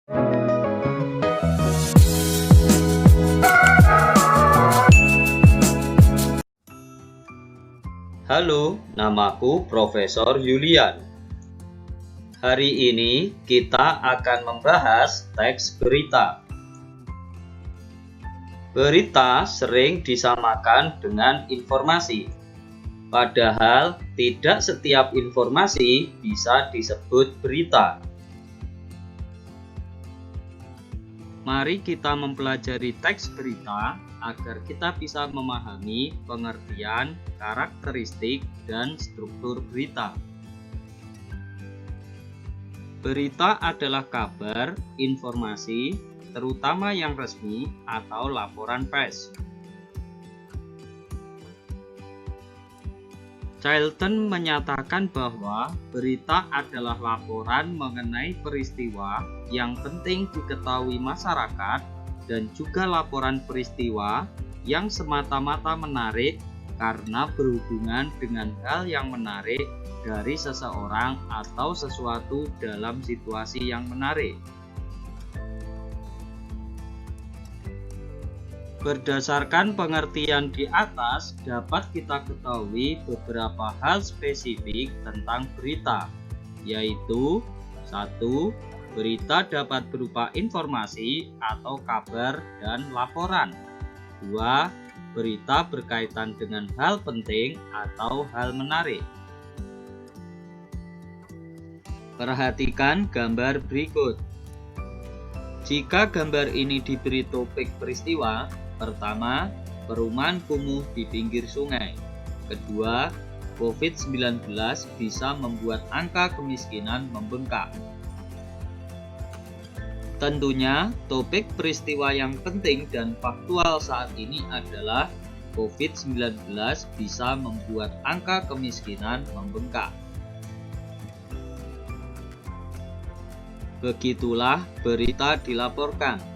Halo, namaku Profesor Yulian. Hari ini kita akan membahas teks berita. Berita sering disamakan dengan informasi, padahal tidak setiap informasi bisa disebut berita. Mari kita mempelajari teks berita agar kita bisa memahami pengertian, karakteristik, dan struktur berita. Berita adalah kabar, informasi, terutama yang resmi atau laporan pers. Chilton menyatakan bahwa berita adalah laporan mengenai peristiwa yang penting diketahui masyarakat dan juga laporan peristiwa yang semata-mata menarik karena berhubungan dengan hal yang menarik dari seseorang atau sesuatu dalam situasi yang menarik. Berdasarkan pengertian di atas, dapat kita ketahui beberapa hal spesifik tentang berita, yaitu 1. Berita dapat berupa informasi atau kabar dan laporan. 2. Berita berkaitan dengan hal penting atau hal menarik. Perhatikan gambar berikut. Jika gambar ini diberi topik peristiwa, pertama, perumahan kumuh di pinggir sungai. Kedua, COVID-19 bisa membuat angka kemiskinan membengkak. Tentunya, topik peristiwa yang penting dan faktual saat ini adalah COVID-19 bisa membuat angka kemiskinan membengkak. Begitulah berita dilaporkan.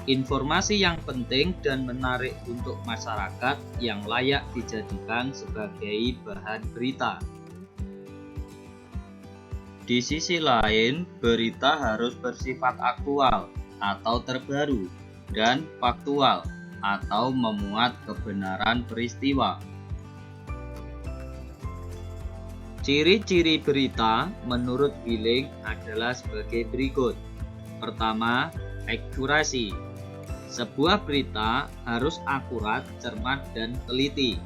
Informasi yang penting dan menarik untuk masyarakat yang layak dijadikan sebagai bahan berita. Di sisi lain, berita harus bersifat aktual atau terbaru dan faktual atau memuat kebenaran peristiwa. Ciri-ciri berita menurut Billing adalah sebagai berikut. Pertama, akurasi. Sebuah berita harus akurat, cermat, dan teliti.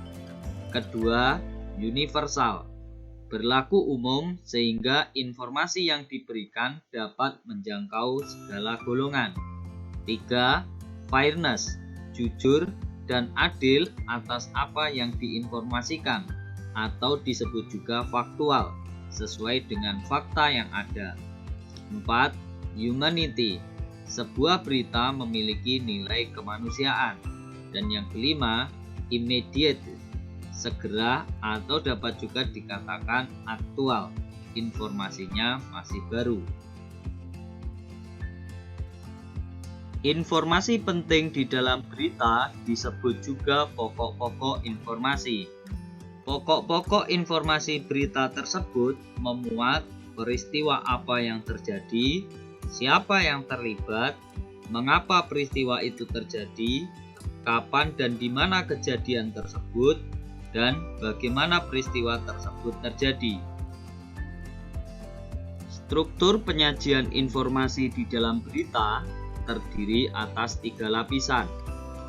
Kedua, universal. Berlaku umum sehingga informasi yang diberikan dapat menjangkau segala golongan. 3. Fairness. Jujur dan adil atas apa yang diinformasikan atau disebut juga faktual, sesuai dengan fakta yang ada. 4. Humanity. Sebuah berita memiliki nilai kemanusiaan. Dan yang kelima, immediate, segera atau dapat juga dikatakan aktual, informasinya masih baru. Informasi penting di dalam berita disebut juga pokok-pokok informasi. Pokok-pokok informasi berita tersebut memuat peristiwa apa yang terjadi, siapa yang terlibat, mengapa peristiwa itu terjadi, kapan dan di mana kejadian tersebut, dan bagaimana peristiwa tersebut terjadi. Struktur penyajian informasi di dalam berita terdiri atas 3 lapisan,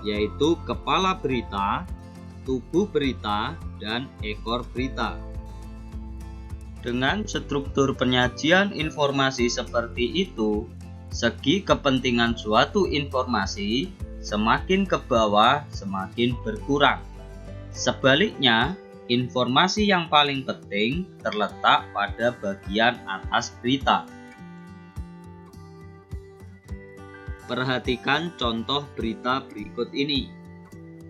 yaitu kepala berita, tubuh berita, dan ekor berita. Dengan struktur penyajian informasi seperti itu, segi kepentingan suatu informasi semakin ke bawah semakin berkurang. Sebaliknya, informasi yang paling penting terletak pada bagian atas berita. Perhatikan contoh berita berikut ini.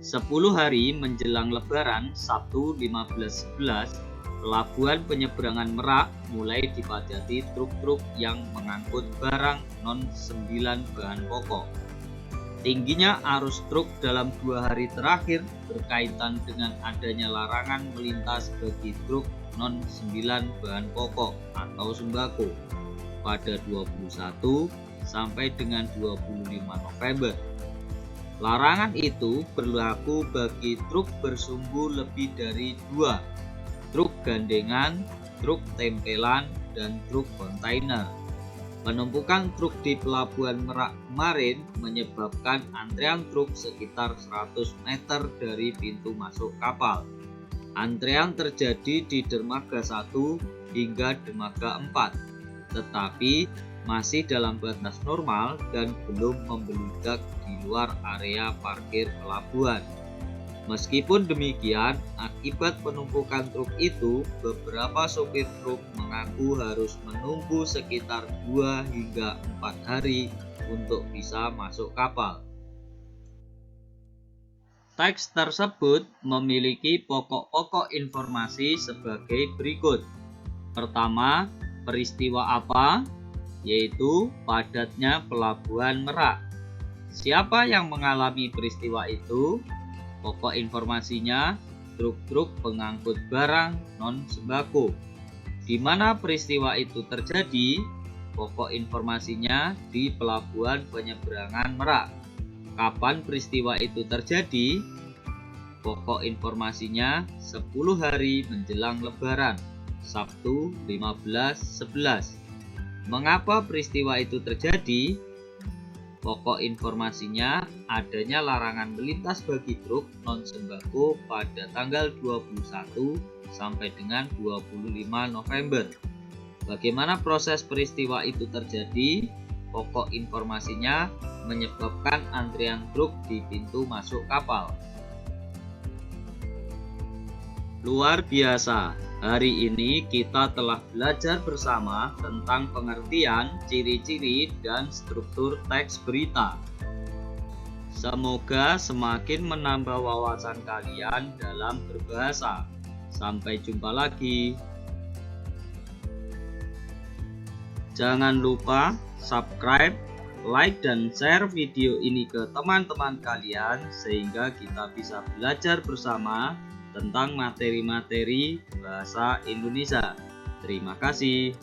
10 hari menjelang Lebaran, Sabtu 15/11, Pelabuhan Penyeberangan Merak mulai dipadati truk-truk yang mengangkut barang non-9 bahan pokok. Tingginya arus truk dalam 2 hari terakhir berkaitan dengan adanya larangan melintas bagi truk non-9 bahan pokok atau sembako pada 21, sampai dengan 25 November. Larangan itu berlaku bagi truk bersumbu lebih dari 2, truk gandengan, truk tempelan, dan truk kontainer. Penumpukan truk di Pelabuhan Merak kemarin menyebabkan antrean truk sekitar 100 meter dari pintu masuk kapal. Antrean terjadi di dermaga 1 hingga dermaga 4, tetapi masih dalam batas normal dan belum membeludak di luar area parkir pelabuhan. Meskipun demikian, akibat penumpukan truk itu, beberapa sopir truk mengaku harus menunggu sekitar 2 hingga 4 hari untuk bisa masuk kapal. Teks tersebut memiliki pokok-pokok informasi sebagai berikut. Pertama, peristiwa apa? Yaitu padatnya Pelabuhan Merak. Siapa yang mengalami peristiwa itu? Pokok informasinya, truk-truk pengangkut barang non-sembako. Di mana peristiwa itu terjadi? Pokok informasinya di Pelabuhan Penyeberangan Merak. Kapan peristiwa itu terjadi? Pokok informasinya 10 hari menjelang Lebaran, Sabtu 15/11. Mengapa peristiwa itu terjadi? Pokok informasinya adanya larangan melintas bagi truk non-sembako pada tanggal 21 sampai dengan 25 November. Bagaimana proses peristiwa itu terjadi? Pokok informasinya menyebabkan antrian truk di pintu masuk kapal. Luar biasa, hari ini kita telah belajar bersama tentang pengertian, ciri-ciri, dan struktur teks berita. Semoga semakin menambah wawasan kalian dalam berbahasa. Sampai jumpa lagi. Jangan lupa subscribe, like, dan share video ini ke teman-teman kalian sehingga kita bisa belajar bersama tentang materi-materi bahasa Indonesia. Terima kasih.